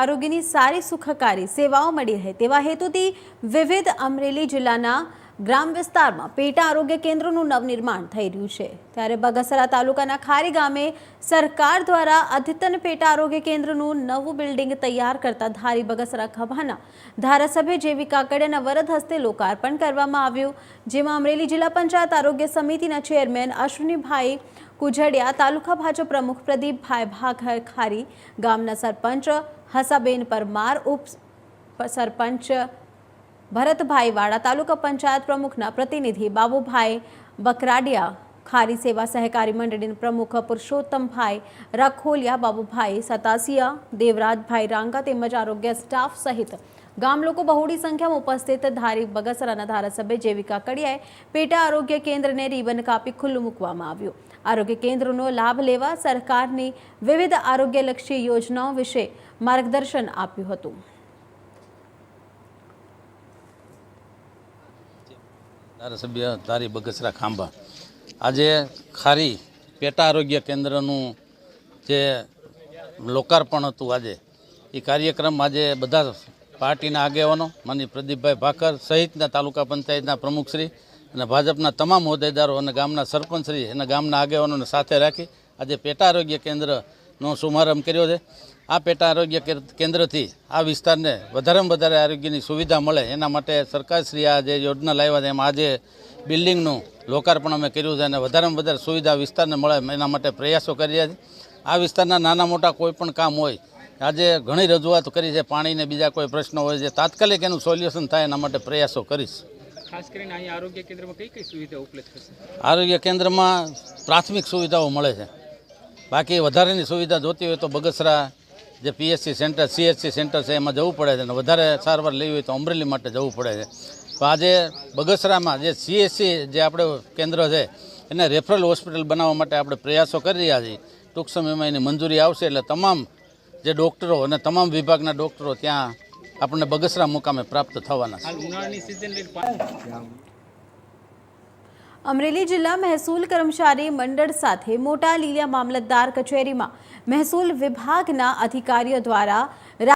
આરોગ્યની સારી સુખાકારી સેવાઓ મળી રહે તેવા હેતુથી વિવિધ અમરેલી જિલ્લાના ગ્રામ વિસ્તારમાં પેટા આરોગ્ય કેન્દ્રોનું નવનિર્માણ થઈ રહ્યું છે। ત્યારે બગસરા તાલુકાના ખારી ગામે સરકાર દ્વારા અદ્યતન પેટા આરોગ્ય કેન્દ્રનું નવું બિલ્ડિંગ તૈયાર કરતા ધારી બગસરા ખભાના ધારાસભ્ય જેવી કાકડિયાના વરદ હસ્તે લોકાર્પણ કરવામાં આવ્યું, જેમાં અમરેલી જિલ્લા પંચાયત આરોગ્ય સમિતિના ચેરમેન અશ્વિનીભાઈ કુજડિયા, તાલુકા ભાજપ પ્રમુખ પ્રદીપભાઈ ભાખારી, ગામના સરપંચ હસાબેન પરમાર, ઉપ સરપંચ ભરતભાઈ વાડા, તાલુકા પંચાયત પ્રમુખના પ્રતિનિધિ બાબુભાઈ બકરાડિયા, ખારી સેવા સહકારી મંડળીના પ્રમુખ પુરુષોત્તમભાઈ રખોલિયા, બાબુભાઈ સતાસિયા, દેવરાજભાઈ રાંગા તેમજ આરોગ્ય સ્ટાફ સહિત ગામ લોકો બહોળી સંખ્યામાં ઉપસ્થિત ધારી બગસરાના ધારાસભ્ય જેવી કાકડિયાએ પેટા આરોગ્ય કેન્દ્રને રિબન કાપી ખુલ્લું મૂકવામાં આવ્યું। આરોગ્ય કેન્દ્રનો લાભ લેવા સરકારની વિવિધ આરોગ્યલક્ષી યોજનાઓ વિશે માર્ગદર્શન આપ્યું હતું। ધારાસભ્ય ધારી બગસરા ખાંભા આજે ખારી પેટા આરોગ્ય કેન્દ્રનું જે લોકાર્પણ હતું, આજે એ કાર્યક્રમ આજે બધા પાર્ટીના આગેવાનો માનનીય પ્રદીપભાઈ ભાખર સહિતના તાલુકા પંચાયતના પ્રમુખશ્રી અને ભાજપના તમામ હોદ્દેદારો અને ગામના સરપંચશ્રી અને ગામના આગેવાનોને સાથે રાખી આજે પેટા આરોગ્ય કેન્દ્રનો શુભારંભ કર્યો છે। આ પેટા આરોગ્ય કેન્દ્રથી આ વિસ્તારને વધારેમાં વધારે આરોગ્યની સુવિધા મળે એના માટે સરકારશ્રી આ જે યોજના લાવ્યા છે એમાં આજે બિલ્ડિંગનું લોકાર્પણ અમે કર્યું છે અને વધારેમાં વધારે સુવિધા વિસ્તારને મળે એના માટે પ્રયાસો કરી રહ્યા છે। આ વિસ્તારના નાના મોટા કોઈ પણ કામ હોય, આજે ઘણી રજૂઆત કરી છે, પાણીને બીજા કોઈ પ્રશ્નો હોય છે, તાત્કાલિક એનું સોલ્યુશન થાય એના માટે પ્રયાસો કરીશ। ખાસ કરીને અહીં આરોગ્ય કેન્દ્રમાં કઈ સુવિધા ઉપલબ્ધ થશે? આરોગ્ય કેન્દ્રમાં પ્રાથમિક સુવિધાઓ મળે છે, બાકી વધારેની સુવિધા જોતી હોય તો બગસરા જે પીએચસી સેન્ટર સીએચસી સેન્ટર છે એમાં જવું પડે છે અને વધારે સારવાર લેવી હોય તો અમરેલી માટે જવું પડે છે। તો આજે બગસરામાં જે સીએચસી જે આપણે કેન્દ્ર છે એને રેફરલ હોસ્પિટલ બનાવવા માટે આપણે પ્રયાસો કરી રહ્યા છીએ। ટૂંક સમયમાં એની મંજૂરી આવશે એટલે તમામ જે ડૉક્ટરો અને તમામ વિભાગના ડૉક્ટરો ત્યાં આપણને બગસરા મુકામે પ્રાપ્ત થવાના છે। અમરેલી જિલ્લા મહેસૂલ કર્મચારી મંડળ સાથે મોટા લીલિયા મામલતદાર કચેરીમાં મહેસૂલ વિભાગના અધિકારીઓ દ્વારા